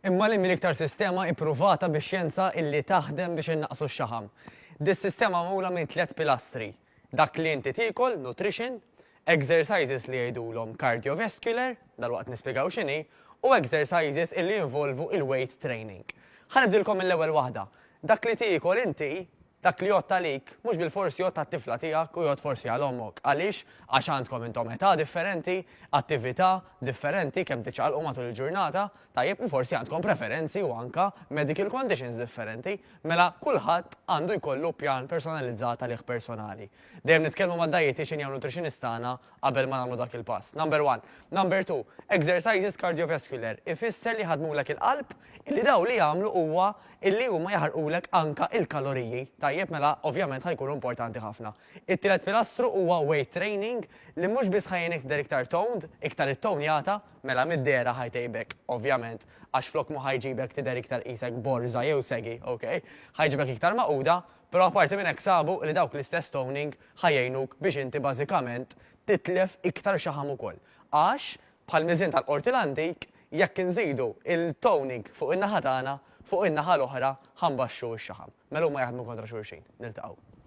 Imma li mill-iktar sistema ippruvata bix-xjenza illi taħdem biex innaqsu x-xaħam. Dis-sistema magħmula minn 3 pilastri. Dak li inti tiekol, nutrition, exercises li jgħidulhom cardiovascular, dal-waqt nispjegaw x'inhi, u exercises illi jinvolvu il-weight training. Ħanibdilkom mill-ewwel waħda. Dak li tiekol inti, dak li jgħod għalik, mhux bil-forsi jgħod tat-tifla tiegħek u jgħod forsi għal ommok. Għaliex? Għax għandkom intom età differenti, attività differenti kemm tiċċaqalqu matul il-ġurnata, tajjeb u forsi għandkom preferenzi u anka medical conditions differenti, mela kulħadd għandu jkollu pjan personalizzat għalih personali. Dejjem nitkellmu mad-dietitian jew nutritionist tagħna qabel ma nagħmlu dak il-pass. Number 1. Number 2. Exercises cardiovascular. Ifisser li ħadmulek il-qalb illi daw li jagħmlu huwa illi huma jaħarqulek anka il-kaloriji. Tajjeb mela ovvjament ħajkunu importanti ħafna. It-tielet pilastru huwa weight training li mhux biss ħajjinek tidher iktar toned, iktar it-tonjata, mela mid-dera ħajtejbek, ovvjament, għax flok ma ħajġibek tidher iktar qisek borza jew segi, okay? Ħajġibek iktar maquda, però apparti minn hekk sabu li dawk l-istess toning ħajjejnuk biex inti bażikament titlef iktar xaħam ukoll. Għax bħal miżin tal-qorti l-antik jekk inżidu il-toning fuq in-naħa tagħna, fuq in-naħa l-oħra ħambaxxu x-xaħam. Mela huma jaħdmu kontra xulxin. Niltaqgħu.